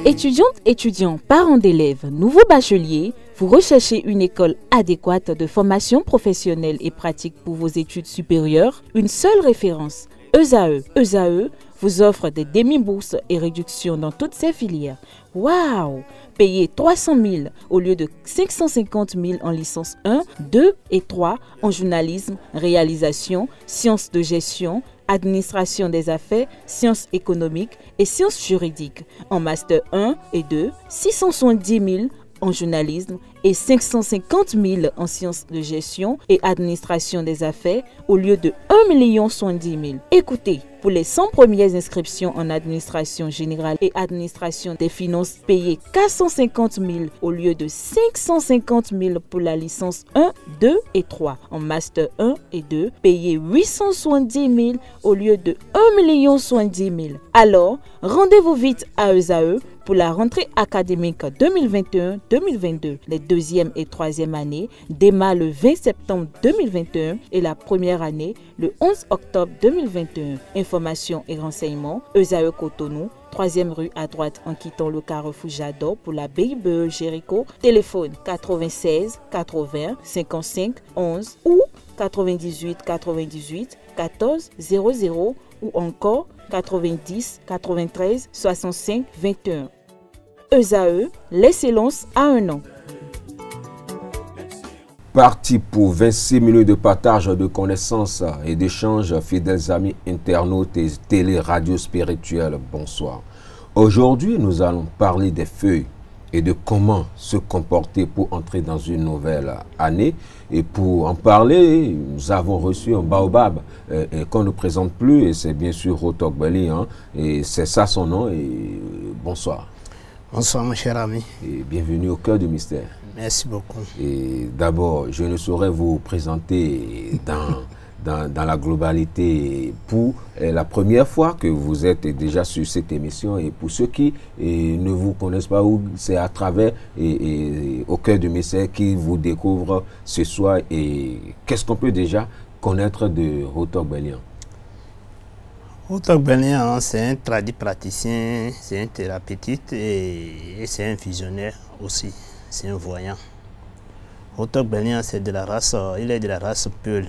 Étudiantes, étudiants, parents d'élèves, nouveaux bacheliers, vous recherchez une école adéquate de formation professionnelle et pratique pour vos études supérieures? Une seule référence, ESAE. ESAE vous offre des demi-bourses et réductions dans toutes ces filières. Waouh! Payez 300 000 au lieu de 550 000 en licence 1, 2 et 3 en journalisme, réalisation, sciences de gestion, administration des affaires, sciences économiques et sciences juridiques. En master 1 et 2, 670 000 en journalisme et 550 000 en sciences de gestion et administration des affaires au lieu de 1 070 000. Écoutez, pour les 100 premières inscriptions en administration générale et administration des finances, payez 450 000 au lieu de 550 000 pour la licence 1, 2 et 3. En master 1 et 2, payez 870 000 au lieu de 1 070 000. Alors, rendez-vous vite à ESAE pour la rentrée académique 2021-2022. Les deuxième et troisième années démarrent le 20 septembre 2021 et la première année le 11 octobre 2021. Informations et renseignements, ESAE Cotonou, 3e rue à droite en quittant le carrefour Jadot pour la BIBE Jéricho. Téléphone 96 80 55 11 ou 98 98 14 00 ou encore 90 93 65 21. ESAE, l'excellence à un an. Parti pour 26 minutes de partage de connaissances et d'échanges, fidèles amis internautes et télé-radio spirituels, bonsoir. Aujourd'hui, nous allons parler des feuilles et de comment se comporter pour entrer dans une nouvelle année. Et pour en parler, nous avons reçu un baobab qu'on ne présente plus, et c'est bien sûr Rotogbeli, hein, et c'est ça son nom, et bonsoir. Bonsoir mon cher ami. Et bienvenue au cœur du mystère. Merci beaucoup. Et d'abord, je ne saurais vous présenter dans la globalité pour la première fois que vous êtes déjà sur cette émission, et pour ceux qui ne vous connaissent pas, c'est à travers au cœur du mystère qui vous découvre ce soir. Et qu'est-ce qu'on peut déjà connaître de Rotogbelian? Rotogbelian, c'est un praticien, c'est un thérapeute et c'est un visionnaire aussi. C'est un voyant. Rotogbelian, c'est de la race, il est de la race Peul.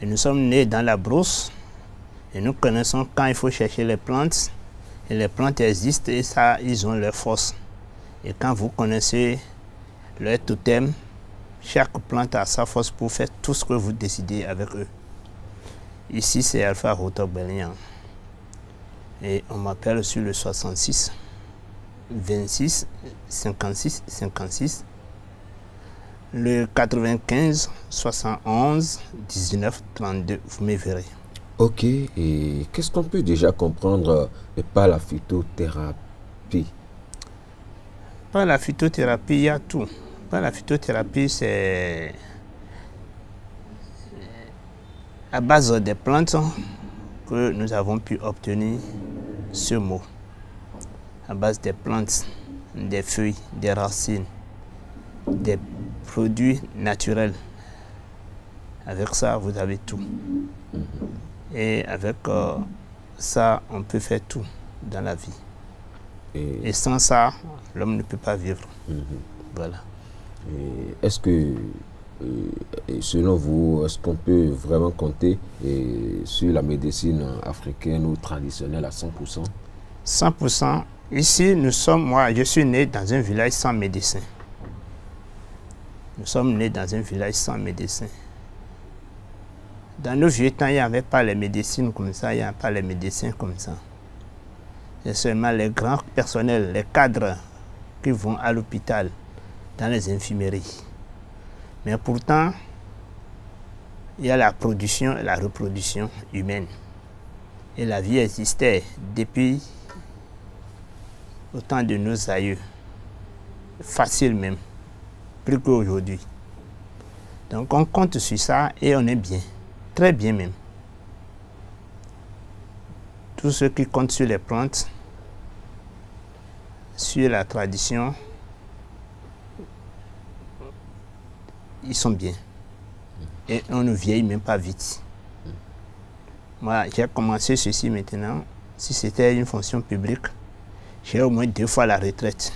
Et nous sommes nés dans la brousse et nous connaissons quand il faut chercher les plantes. Et les plantes existent et ça, ils ont leur force. Et quand vous connaissez leur totem, chaque plante a sa force pour faire tout ce que vous décidez avec eux. Ici, c'est Alpha Rotogbelian. Et on m'appelle sur le 66 26 56 56. Le 95 71 19 32, vous me verrez. Ok, et qu'est-ce qu'on peut déjà comprendre par la phytothérapie? Par la phytothérapie, il y a tout. Par la phytothérapie, c'est à base des plantes que nous avons pu obtenir ce mot. À base des plantes, des feuilles, des racines, des produits naturels. Avec ça, vous avez tout. Et avec ça, on peut faire tout dans la vie. Et sans ça, l'homme ne peut pas vivre. Voilà. Est-ce que, selon vous, est-ce qu'on peut vraiment compter sur la médecine africaine ou traditionnelle à 100%? 100%. Ici, moi, je suis né dans un village sans médecin. Nous sommes nés dans un village sans médecin. Dans nos vieux temps, il n'y avait pas les médecines comme ça, il n'y a pas les médecins comme ça. C'est seulement les grands personnels, les cadres qui vont à l'hôpital, dans les infirmeries. Mais pourtant, il y a la production et la reproduction humaine. Et la vie existait depuis au temps de nos aïeux. Facile même. Plus qu'aujourd'hui. Donc on compte sur ça et on est bien, très bien même. Tous ceux qui comptent sur les plantes, sur la tradition, ils sont bien. Et on ne vieillit même pas vite. Moi, j'ai commencé ceci maintenant. Si c'était une fonction publique, j'ai au moins 2 fois la retraite.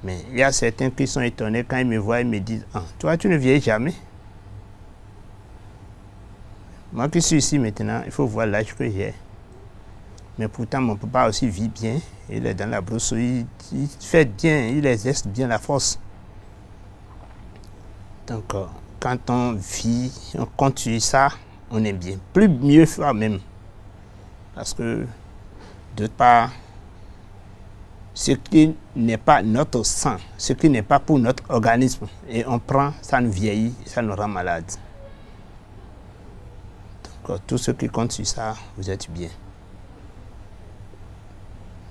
Mais il y a certains qui sont étonnés quand ils me voient et me disent « Ah, toi, tu ne vieillis jamais ?» Moi qui suis ici maintenant, il faut voir l'âge que j'ai. Mais pourtant, mon papa aussi vit bien. Il est dans la brousse, il fait bien, il exerce bien la force. Donc, quand on vit, on continue ça, on est bien. Plus mieux faire même. Parce que, d'autre part, ce qui n'est pas notre sang, ce qui n'est pas pour notre organisme, et on prend, ça nous vieillit, ça nous rend malade. Donc, tout ce qui compte sur ça, vous êtes bien.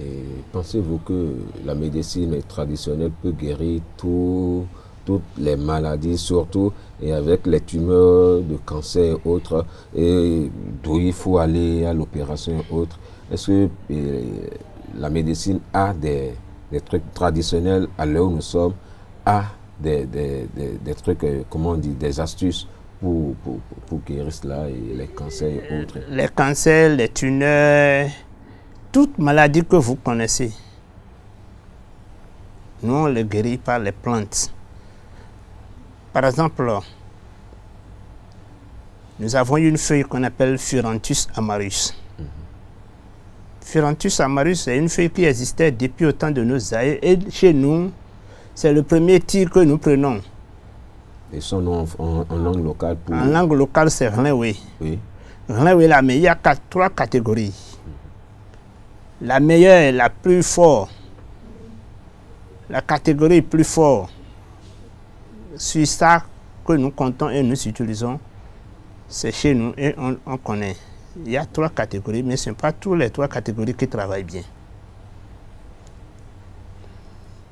Et pensez-vous que la médecine traditionnelle peut guérir toutes les maladies, surtout et avec les tumeurs de cancer et autres, et d'où il faut aller à l'opération et autres? Est-ce que la médecine a des trucs traditionnels à l'heure où nous sommes, a des trucs, comment on dit, des astuces pour guérir cela, et les cancers et autres? Les cancers, les tumeurs, toute maladie que vous connaissez, nous on les guérit par les plantes. Par exemple, nous avons une feuille qu'on appelle Furanthus amarus. Furanthus amarus, c'est une feuille qui existait depuis au temps de nos aïeux, et chez nous, c'est le premier tir que nous prenons. Et son nom en langue locale pour... En langue locale, c'est Renwe. Oui. Renwe, là, mais il y a 3 catégories. La meilleure est la plus forte. La catégorie plus forte, sur ça que nous comptons et nous utilisons, c'est chez nous et on connaît. Il y a 3 catégories, mais ce ne sont pas toutes les 3 catégories qui travaillent bien.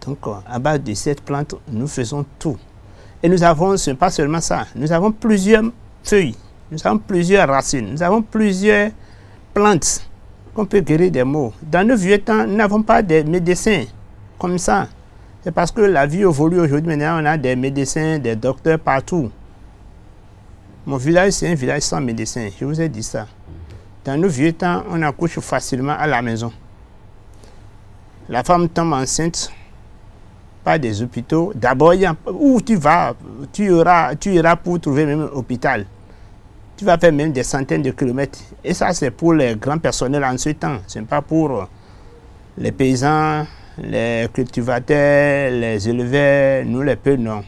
Donc, à base de cette plante, nous faisons tout. Et nous avons, ce n'est pas seulement ça, nous avons plusieurs feuilles, nous avons plusieurs racines, nous avons plusieurs plantes qu'on peut guérir des maux. Dans nos vieux temps, nous n'avons pas de médecins comme ça. C'est parce que la vie évolue aujourd'hui. Maintenant, on a des médecins, des docteurs partout. Mon village, c'est un village sans médecin. Je vous ai dit ça. Dans nos vieux temps, on accouche facilement à la maison. La femme tombe enceinte, pas des hôpitaux. D'abord, où tu vas, tu iras pour trouver même un hôpital. Tu vas faire même des centaines de kilomètres. Et ça, c'est pour les grands personnels en ce temps. Ce n'est pas pour les paysans, les cultivateurs, les éleveurs, nous les peu, non.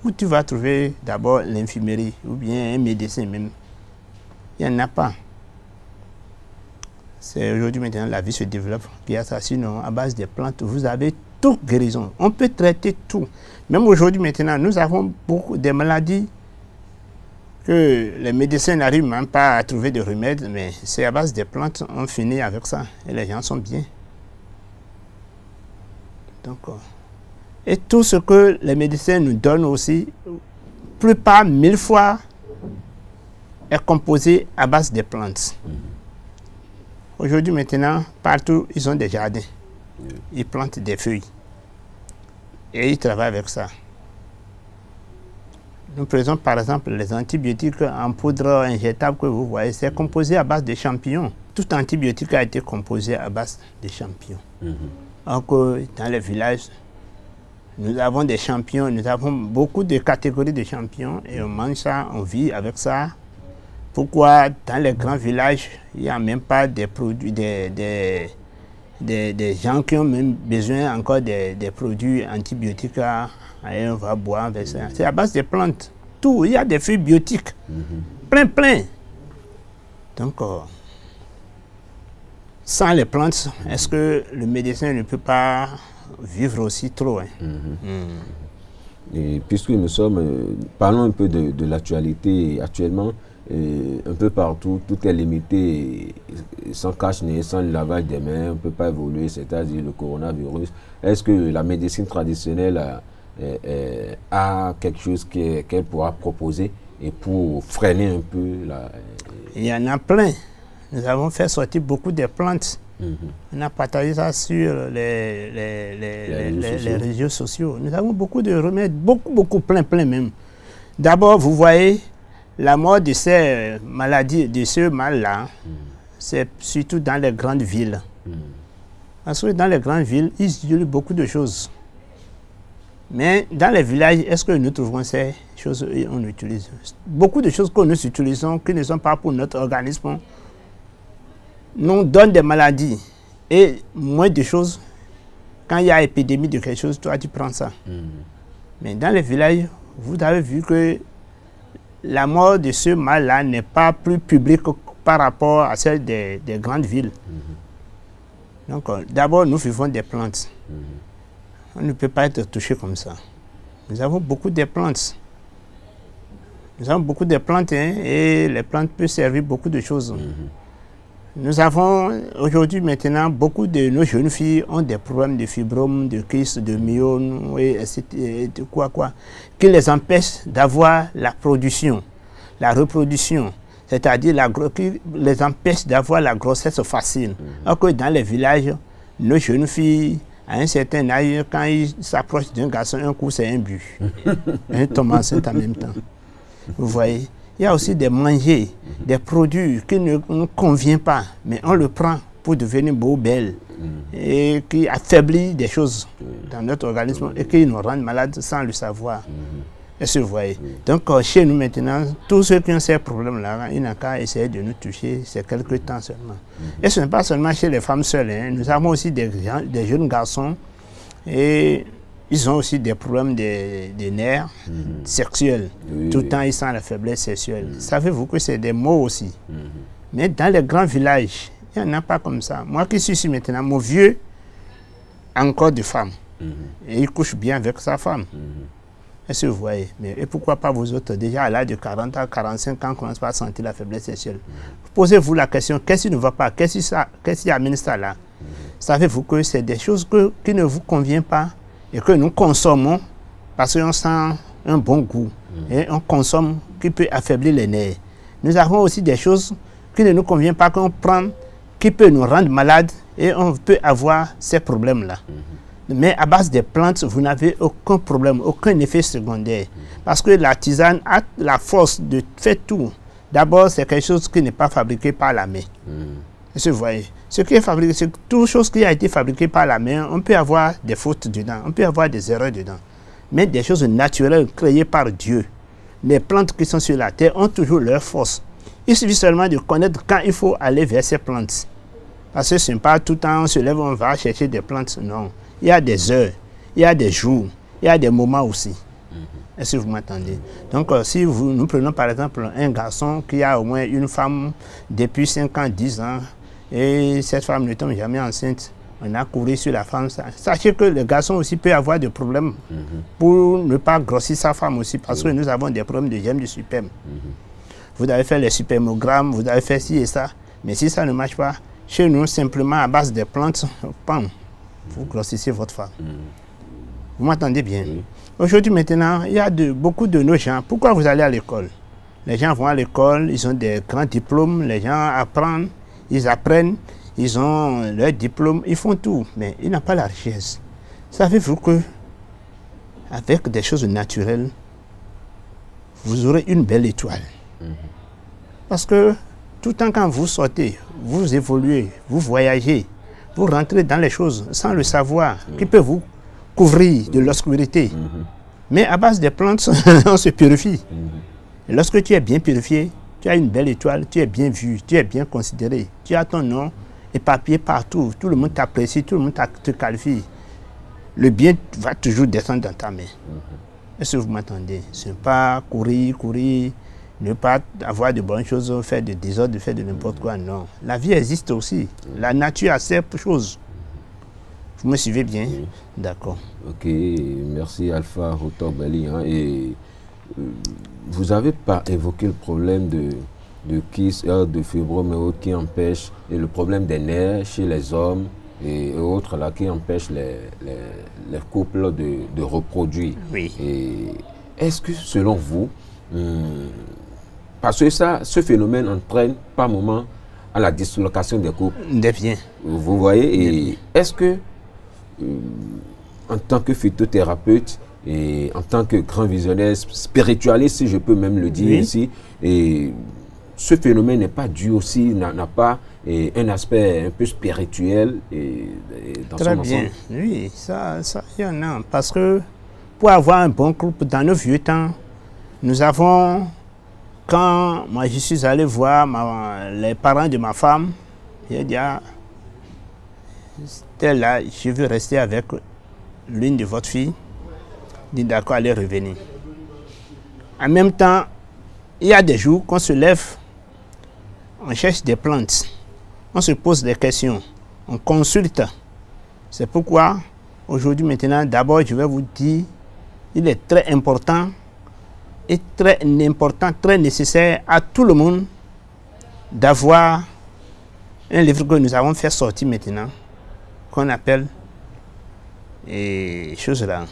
Où tu vas trouver d'abord l'infirmerie ou bien un médecin même. Il n'y en a pas. C'est aujourd'hui maintenant la vie se développe. Puis ça, sinon, à base des plantes, vous avez toute guérison. On peut traiter tout. Même aujourd'hui maintenant, nous avons beaucoup de maladies que les médecins n'arrivent même pas à trouver de remèdes, mais c'est à base des plantes, on finit avec ça. Et les gens sont bien. Donc, et tout ce que les médecins nous donnent aussi, plus pas 1000 fois, est composé à base des plantes. Aujourd'hui maintenant, partout, ils ont des jardins. Ils plantent des feuilles. Et ils travaillent avec ça. Nous prenons par exemple les antibiotiques en poudre injectable que vous voyez, c'est composé à base de champignons. Tout antibiotique a été composé à base de champignons. Alors que dans les villages, nous avons des champignons, nous avons beaucoup de catégories de champignons et on mange ça, on vit avec ça. Pourquoi dans les grands villages, il n'y a même pas des produits, des gens qui ont même besoin encore des produits antibiotiques, et on va boire avec ça. C'est à base de plantes. Tout, il y a des feuilles biotiques. Plein. Donc, sans les plantes, est-ce que le médecin ne peut pas vivre aussi trop? Et puisque nous sommes, parlons un peu de l'actualité actuellement. Un peu partout, tout est limité, sans cache-nez, sans le lavage des mains, on ne peut pas évoluer, c'est-à-dire le coronavirus. Est-ce que la médecine traditionnelle a quelque chose qu'elle pourra proposer et pour freiner un peu la... Il y en a plein. nous avons fait sortir beaucoup de plantes. On a partagé ça sur les réseaux sociaux. Nous avons beaucoup de remèdes, beaucoup, plein même. D'abord, vous voyez, la mort de ces maladies, de ce mal-là, c'est surtout dans les grandes villes. Parce que dans les grandes villes, ils utilisent beaucoup de choses. Mais dans les villages, est-ce que nous trouvons ces choses qu'on utilise? Beaucoup de choses que nous utilisons, qui ne sont pas pour notre organisme, nous donnent des maladies. Et moins de choses, quand il y a épidémie de quelque chose, toi tu prends ça. Mais dans les villages, vous avez vu que la mort de ce mal-là n'est pas plus publique par rapport à celle des grandes villes. Donc, d'abord, nous vivons des plantes. On ne peut pas être touché comme ça. Nous avons beaucoup de plantes. Nous avons beaucoup de plantes, hein, et les plantes peuvent servir beaucoup de choses. Nous avons aujourd'hui maintenant, beaucoup de nos jeunes filles ont des problèmes de fibromes, de kyste, de myome, et de quoi, qui les empêchent d'avoir la production, la reproduction, c'est-à-dire qui les empêche d'avoir la grossesse facile. Alors que dans les villages, nos jeunes filles, à un certain âge, quand ils s'approchent d'un garçon, un coup c'est un but. Ils tombent enceintes en même temps. Vous voyez? Il y a aussi des mangers, des produits qui ne nous conviennent pas, mais on le prend pour devenir beau, belle, et qui affaiblit des choses dans notre organisme et qui nous rendent malades sans le savoir. Est-ce que vous voyez? Donc chez nous maintenant, tous ceux qui ont ces problèmes-là, ils n'ont qu'à essayer de nous toucher, c'est quelques temps seulement. Et ce n'est pas seulement chez les femmes seules, hein. Nous avons aussi des jeunes garçons et ils ont aussi des problèmes de nerfs sexuels. Tout le temps, ils sentent la faiblesse sexuelle. Savez-vous que c'est des mots aussi? Mais dans les grands villages, il n'y en a pas comme ça. Moi qui suis ici maintenant, mon vieux a encore de femmes. Et il couche bien avec sa femme. Est-ce que vous voyez? Mais et pourquoi pas vous autres, déjà à l'âge de 40 à 45 ans, commencez pas à sentir la faiblesse sexuelle? Posez-vous la question, qu'est-ce qui ne va pas? Qu'est-ce qui amène ça là? Savez-vous que c'est des choses qui ne vous conviennent pas et que nous consommons parce qu'on sent un bon goût et on consomme qui peut affaiblir les nerfs. Nous avons aussi des choses qui ne nous conviennent pas, qu'on prend, qui peut nous rendre malades et on peut avoir ces problèmes-là. Mais à base des plantes, vous n'avez aucun problème, aucun effet secondaire. Parce que la tisane a la force de faire tout. D'abord, c'est quelque chose qui n'est pas fabriqué par la main. Est-ce que vous voyez? Ce qui est fabriqué, c'est toute chose qui a été fabriquée par la main, on peut avoir des fautes dedans, on peut avoir des erreurs dedans. Mais des choses naturelles créées par Dieu. Les plantes qui sont sur la terre ont toujours leur force. Il suffit seulement de connaître quand il faut aller vers ces plantes. Parce que ce n'est pas tout le temps on se lève, on va chercher des plantes, non. Il y a des heures, il y a des jours, il y a des moments aussi. Est-ce que vous m'entendez? Donc, si nous prenons par exemple un garçon qui a au moins une femme depuis 5 ans, 10 ans, et cette femme ne tombe jamais enceinte, on a couru sur la femme. Sachez que le garçon aussi peut avoir des problèmes pour ne pas grossir sa femme aussi, parce que nous avons des problèmes de germes de sperme. Vous avez fait les spermogrammes, vous avez fait ci et ça, mais si ça ne marche pas, chez nous, simplement à base des plantes, pam, vous grossissez votre femme. Vous m'entendez bien? Aujourd'hui, maintenant, il y a beaucoup de nos gens. Pourquoi vous allez à l'école? Les gens vont à l'école, ils ont des grands diplômes, les gens apprennent, ils ont leur diplôme, ils font tout, mais ils n'ont pas la richesse. Savez-vous que avec des choses naturelles, vous aurez une belle étoile? Parce que tout le temps quand vous sortez, vous évoluez, vous voyagez, vous rentrez dans les choses sans le savoir, qui peut vous couvrir de l'obscurité. Mais à base des plantes, on se purifie. Et lorsque tu es bien purifié, tu as une belle étoile, tu es bien vu, tu es bien considéré, tu as ton nom éparpillé partout, tout le monde t'apprécie, tout le monde te qualifie. Le bien va toujours descendre dans ta main. Est-ce que vous m'entendez? Ce n'est pas courir, ne pas avoir de bonnes choses, faire de désordre, faire de n'importe quoi, non. La vie existe aussi. La nature a ses choses. Vous me suivez bien? D'accord. Ok, merci Alpha Otogbeli. Et vous n'avez pas évoqué le problème de kyste, de fibrome et autres qui empêche, et le problème des nerfs chez les hommes et autres là qui empêchent les couples de reproduire. Oui. Est-ce que selon vous, parce que ce phénomène entraîne par moment à la dislocation des couples. Des biens. Vous voyez, et est-ce que, en tant que phytothérapeute et en tant que grand visionnaire spiritualiste, si je peux même le dire ici, et ce phénomène n'est pas dû aussi, n'a pas un aspect un peu spirituel dans Très son bien. ensemble? Oui, ça, il y en a. Parce que pour avoir un bon couple, dans nos vieux temps, nous avons, quand moi je suis allé voir les parents de ma femme, j'ai dit, c'était là, je veux rester avec l'une de votre fille. Dit d'accord, elle est revenue. En même temps, il y a des jours qu'on se lève, on cherche des plantes, on se pose des questions, on consulte. C'est pourquoi, aujourd'hui, maintenant, d'abord, je vais vous dire, il est très important et très important, très nécessaire à tout le monde d'avoir un livre que nous avons fait sortir maintenant, qu'on appelle choses là.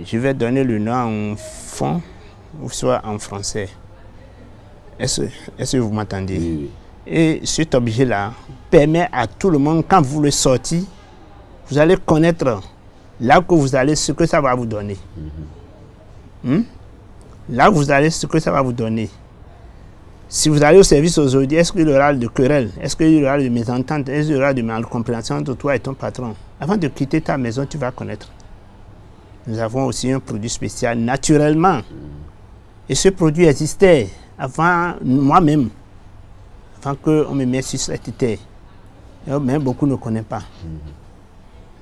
Je vais donner le nom en fond ou soit en français. Est-ce que vous m'entendez? Oui. Et cet objet-là permet à tout le monde, quand vous le sortez, vous allez connaître là que vous allez, ce que ça va vous donner. Là où vous allez, ce que ça va vous donner. Si vous allez au service aujourd'hui, est-ce qu'il y aura de querelle? Est-ce qu'il y aura de mésentente? Est-ce qu'il y aura de malcompréhension entre toi et ton patron? Avant de quitter ta maison, tu vas connaître. Nous avons aussi un produit spécial naturellement. Et ce produit existait avant moi-même, avant qu'on me mette sur cette terre. Mais beaucoup ne connaissent pas.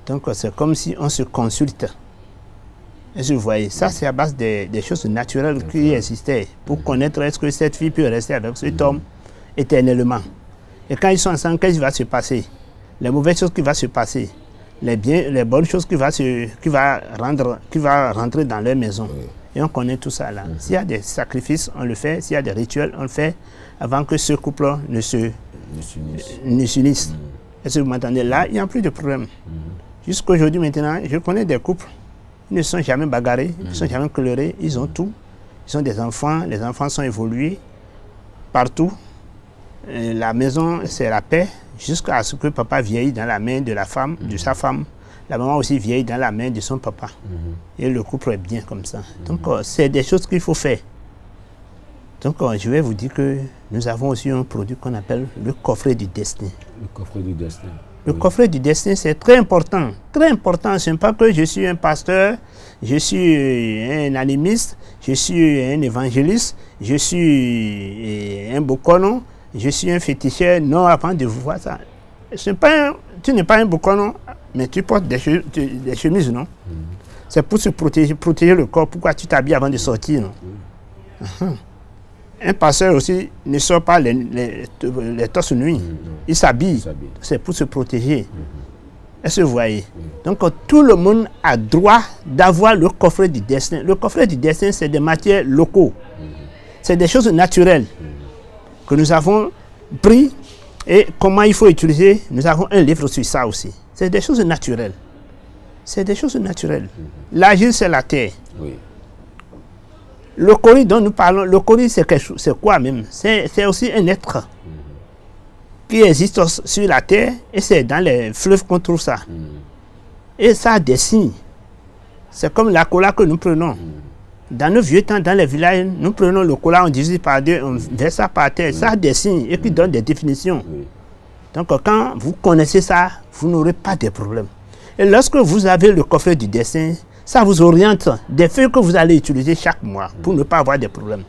Donc c'est comme si on se consulte. Est-ce que vous voyez? Ça, c'est à base des choses naturelles qui existaient pour connaître est-ce que cette fille peut rester avec cet homme éternellement. Et quand ils sont ensemble, qu'est-ce qui va se passer? Les mauvaises choses qui vont se passer. Les bonnes choses qui va rentrer dans leur maison. Et on connaît tout ça là. S'il y a des sacrifices, on le fait. S'il y a des rituels, on le fait avant que ce couple ne s'unisse. Est-ce que vous m'entendez? Là, il n'y a plus de problème. Jusqu'à aujourd'hui maintenant, je connais des couples. Ils ne sont jamais bagarrés, ils ne sont jamais colorés, ils ont tout. Ils ont des enfants, les enfants sont évolués partout. La maison, c'est la paix. Jusqu'à ce que papa vieillit dans la main de la femme, de sa femme. La maman aussi vieillit dans la main de son papa. Et le couple est bien comme ça. Donc, c'est des choses qu'il faut faire. Donc, je vais vous dire que nous avons aussi un produit qu'on appelle le coffret du destin. Le coffret du destin. Le coffret du destin, c'est très important. Très important. Ce n'est pas que je suis un pasteur, je suis un animiste, je suis un évangéliste, je suis un bokono, je suis un féticheur. Non, avant de voir ça. Tu n'es pas un bokono, mais tu portes des chemises, non? C'est pour se protéger le corps. Pourquoi tu t'habilles avant de sortir, non? Un pasteur aussi ne sort pas les torses nuits. Il s'habille. C'est pour se protéger. Est-ce que vous voyez? Donc, tout le monde a droit d'avoir le coffret du destin. Le coffret du destin, c'est des matières locaux. C'est des choses naturelles que nous avons pris. Et comment il faut utiliser, nous avons un livre sur ça aussi. C'est des choses naturelles. C'est des choses naturelles. L'argile, c'est la terre. Oui. Le Cori dont nous parlons, le Cori, c'est quoi même? C'est aussi un être qui existe sur la terre et c'est dans les fleuves qu'on trouve ça. Et ça a des signes. C'est comme la cola que nous prenons. Dans nos vieux temps, dans les villages, nous prenons le cola, on divise par deux, on verse ça par terre. Ça a des signes et qui donnent des définitions. Donc quand vous connaissez ça, vous n'aurez pas de problème. Et lorsque vous avez le coffret du dessin, ça vous oriente des feuilles que vous allez utiliser chaque mois pour ne pas avoir de problèmes.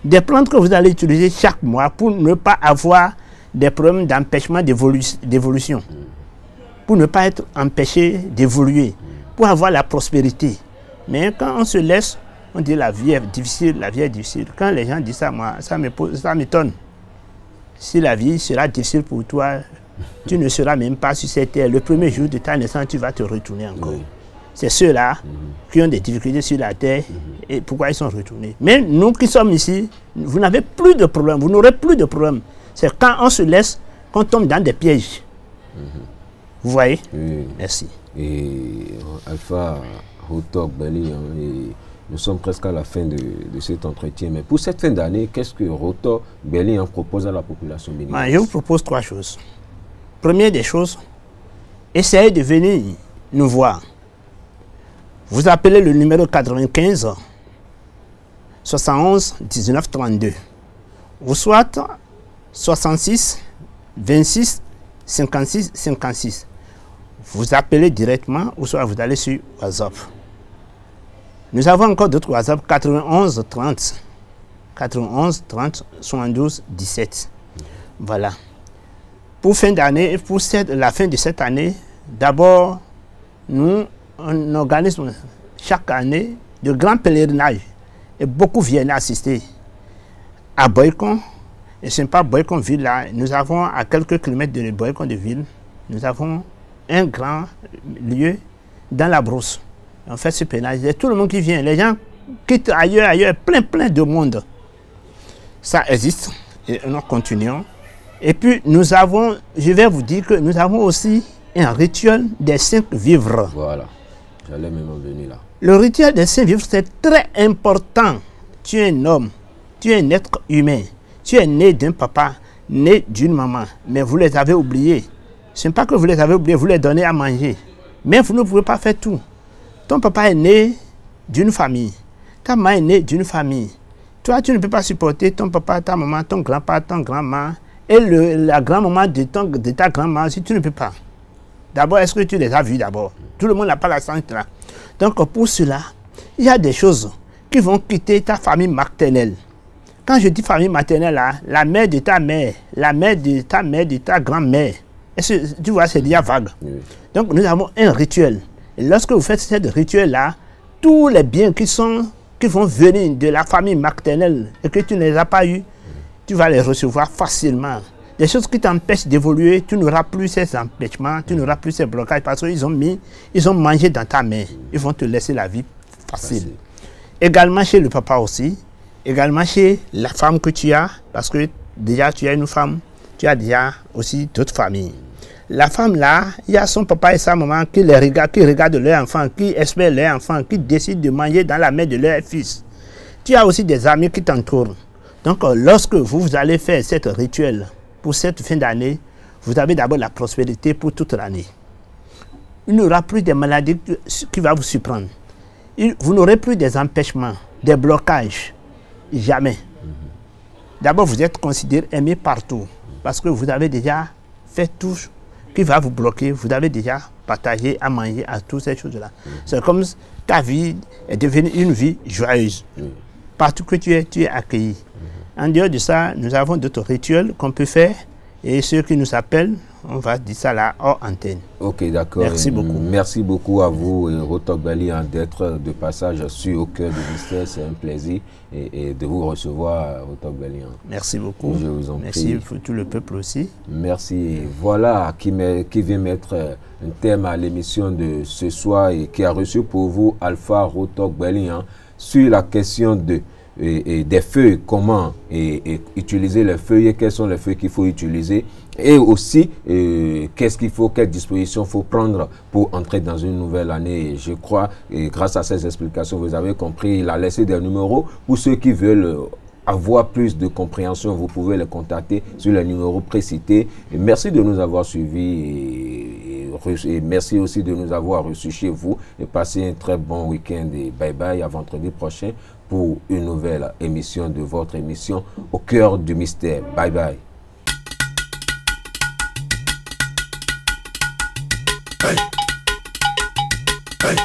Des plantes que vous allez utiliser chaque mois pour ne pas avoir des problèmes d'empêchement d'évolution. Pour ne pas être empêché d'évoluer. Pour avoir la prospérité. Mais quand on se laisse, on dit la vie est difficile, la vie est difficile. Quand les gens disent ça, moi, ça m'étonne. Si la vie sera difficile pour toi, tu ne seras même pas sur cette terre. Le premier jour de ta naissance, tu vas te retourner encore. Oui. C'est ceux-là qui ont des difficultés sur la terre et pourquoi ils sont retournés. Mais nous qui sommes ici, vous n'avez plus de problème, vous n'aurez plus de problème. C'est quand on se laisse qu'on tombe dans des pièges. Vous voyez? Oui. Merci. Et Alpha Hotok Bali, Nous sommes presque à la fin de cet entretien. Mais pour cette fin d'année, qu'est-ce que Rotor Gbeli propose à la population béninoise? Je vous propose 3 choses. Première des choses, essayez de venir nous voir. Vous appelez le numéro 95 71 19 32 ou soit 66 26 56 56. Vous appelez directement ou soit vous allez sur WhatsApp. Nous avons encore d'autres WhatsApp 91 30 71 30 72 17. Voilà. Pour fin d'année, pour la fin de cette année, d'abord, nous on organise chaque année de grands pèlerinages et beaucoup viennent assister à Boycon. Et ce n'est pas Boycon ville là, nous avons à quelques kilomètres de Boycon de ville, nous avons un grand lieu dans la brousse. On fait ce pèlerinage et tout le monde qui vient, les gens quittent ailleurs, plein de monde. Ça existe et nous continuons. Et puis nous avons, je vais vous dire que nous avons aussi un rituel des 5 vivres. Voilà, j'allais même en venir là. Le rituel des 5 vivres, c'est très important. Tu es un homme, tu es un être humain, tu es né d'un papa, né d'une maman, mais vous les avez oubliés. Ce n'est pas que vous les avez oubliés, vous les donnez à manger. Mais vous ne pouvez pas faire tout. Ton papa est né d'une famille, ta maman est née d'une famille. Toi, tu ne peux pas supporter ton papa, ta maman, ton grand-père, ton grand-mère et la grand-maman de ta grand-mère si tu ne peux pas. D'abord, est-ce que tu les as vus d'abord? Tout le monde n'a pas la santé là. Donc, pour cela, il y a des choses qui vont quitter ta famille maternelle. Quand je dis famille maternelle, là, la mère de ta mère, la mère de ta grand-mère, tu vois, c'est déjà vague. Oui. Donc, nous avons un rituel. Et lorsque vous faites ce rituel-là, tous les biens qui vont venir de la famille maternelle et que tu ne les as pas eus, tu vas les recevoir facilement. Des choses qui t'empêchent d'évoluer, tu n'auras plus ces empêchements, tu n'auras plus ces blocages parce qu'ils ont mangé dans ta main. Ils vont te laisser la vie facile. Également chez le papa aussi, également chez la femme que tu as, parce que déjà tu as une femme, tu as déjà aussi d'autres familles. La femme là, il y a son papa et sa maman qui regardent leur enfant, qui espèrent leur enfant, qui décident de manger dans la main de leur fils. Tu as aussi des amis qui t'entourent. Donc lorsque vous allez faire cet rituel pour cette fin d'année, vous avez d'abord la prospérité pour toute l'année. Il n'y aura plus de maladies qui vont vous surprendre. Vous n'aurez plus des empêchements, des blocages. Jamais. D'abord, vous êtes considéré aimé partout parce que vous avez déjà fait tout qui va vous bloquer. Vous avez déjà partagé à manger à toutes ces choses-là. C'est comme ta vie est devenue une vie joyeuse. Partout que tu es accueilli. En dehors de ça, nous avons d'autres rituels qu'on peut faire et ceux qui nous appellent, on va dire ça là hors antenne. Ok, d'accord. Merci beaucoup. Merci beaucoup à vous, Rotor Gbeli, d'être de passage sur Au Cœur du Mystère. C'est un plaisir et de vous recevoir, Rotor Gbeli. Merci beaucoup. Je vous en prie. Merci pour tout le peuple aussi. Merci. Voilà qui vient mettre un thème à l'émission de ce soir et qui a reçu pour vous Alpha Rotor Gbeli sur la question des feuilles, comment utiliser les feuilles et quels sont les feuilles qu'il faut utiliser et aussi qu'est-ce qu'il faut, quelles dispositions il faut prendre pour entrer dans une nouvelle année. Et je crois, et grâce à ces explications, vous avez compris, il a laissé des numéros pour ceux qui veulent avoir plus de compréhension. Vous pouvez les contacter sur les numéros précités. Et merci de nous avoir suivis et merci aussi de nous avoir reçus chez vous et passez un très bon week-end et bye bye à vendredi prochain pour une nouvelle émission de votre émission Au Cœur du Mystère. Bye bye. Hey. Hey.